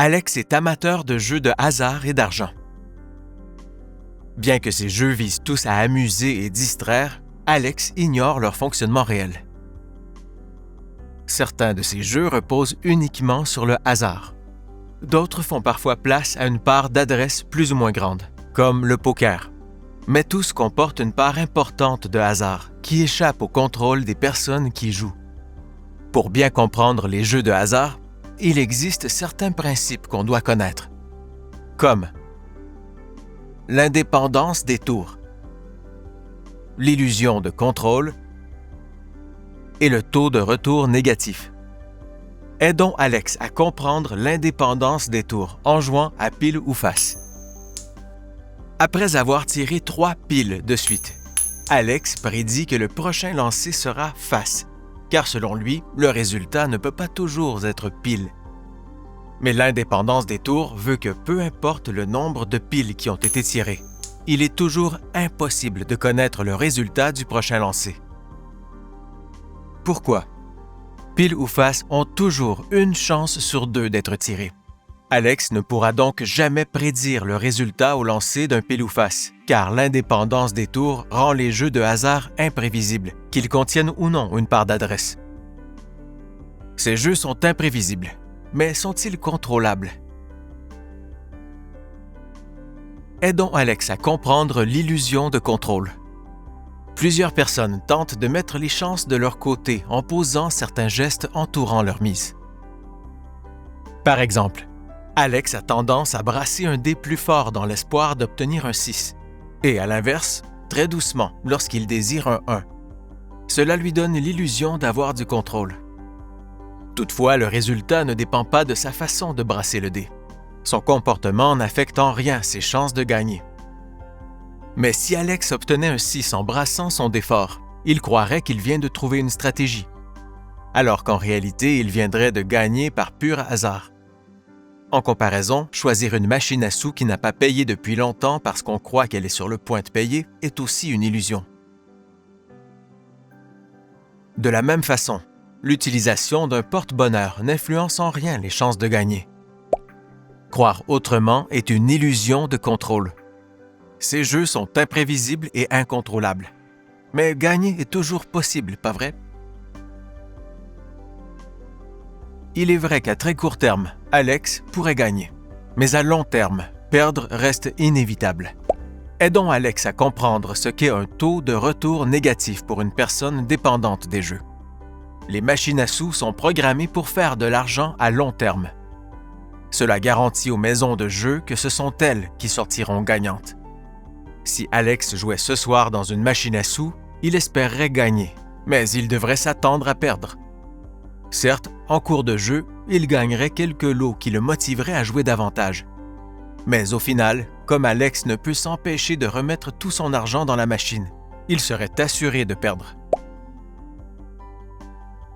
Alex est amateur de jeux de hasard et d'argent. Bien que ces jeux visent tous à amuser et distraire, Alex ignore leur fonctionnement réel. Certains de ces jeux reposent uniquement sur le hasard. D'autres font parfois place à une part d'adresse plus ou moins grande, comme le poker. Mais tous comportent une part importante de hasard qui échappe au contrôle des personnes qui jouent. Pour bien comprendre les jeux de hasard, il existe certains principes qu'on doit connaître, comme l'indépendance des tours, l'illusion de contrôle et le taux de retour négatif. Aidons Alex à comprendre l'indépendance des tours en jouant à pile ou face. Après avoir tiré 3 piles de suite, Alex prédit que le prochain lancé sera face, car selon lui, le résultat ne peut pas toujours être pile. Mais l'indépendance des tours veut que peu importe le nombre de piles qui ont été tirées, il est toujours impossible de connaître le résultat du prochain lancer. Pourquoi? Pile ou face ont toujours une chance sur 2 d'être tirés. Alex ne pourra donc jamais prédire le résultat au lancer d'un pile ou face, car l'indépendance des tours rend les jeux de hasard imprévisibles, qu'ils contiennent ou non une part d'adresse. Ces jeux sont imprévisibles, mais sont-ils contrôlables? Aidons Alex à comprendre l'illusion de contrôle. Plusieurs personnes tentent de mettre les chances de leur côté en posant certains gestes entourant leur mise. Par exemple, Alex a tendance à brasser un dé plus fort dans l'espoir d'obtenir un 6, et à l'inverse, très doucement lorsqu'il désire un 1. Cela lui donne l'illusion d'avoir du contrôle. Toutefois, le résultat ne dépend pas de sa façon de brasser le dé. Son comportement n'affecte en rien ses chances de gagner. Mais si Alex obtenait un 6 en brassant son dé fort, il croirait qu'il vient de trouver une stratégie, alors qu'en réalité, il viendrait de gagner par pur hasard. En comparaison, choisir une machine à sous qui n'a pas payé depuis longtemps parce qu'on croit qu'elle est sur le point de payer est aussi une illusion. De la même façon, l'utilisation d'un porte-bonheur n'influence en rien les chances de gagner. Croire autrement est une illusion de contrôle. Ces jeux sont imprévisibles et incontrôlables. Mais gagner est toujours possible, pas vrai? Il est vrai qu'à très court terme, Alex pourrait gagner. Mais à long terme, perdre reste inévitable. Aidons Alex à comprendre ce qu'est un taux de retour négatif pour une personne dépendante des jeux. Les machines à sous sont programmées pour faire de l'argent à long terme. Cela garantit aux maisons de jeux que ce sont elles qui sortiront gagnantes. Si Alex jouait ce soir dans une machine à sous, il espérerait gagner, mais il devrait s'attendre à perdre. Certes, en cours de jeu, il gagnerait quelques lots qui le motiveraient à jouer davantage. Mais au final, comme Alex ne peut s'empêcher de remettre tout son argent dans la machine, il serait assuré de perdre.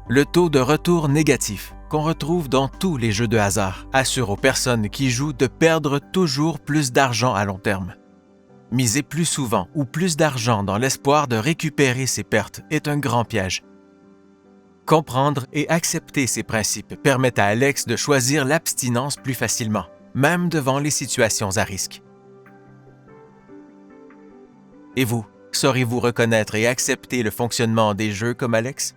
Le taux de retour négatif, qu'on retrouve dans tous les jeux de hasard, assure aux personnes qui jouent de perdre toujours plus d'argent à long terme. Miser plus souvent ou plus d'argent dans l'espoir de récupérer ses pertes est un grand piège. Comprendre et accepter ces principes permettent à Alex de choisir l'abstinence plus facilement, même devant les situations à risque. Et vous, saurez-vous reconnaître et accepter le fonctionnement des jeux comme Alex?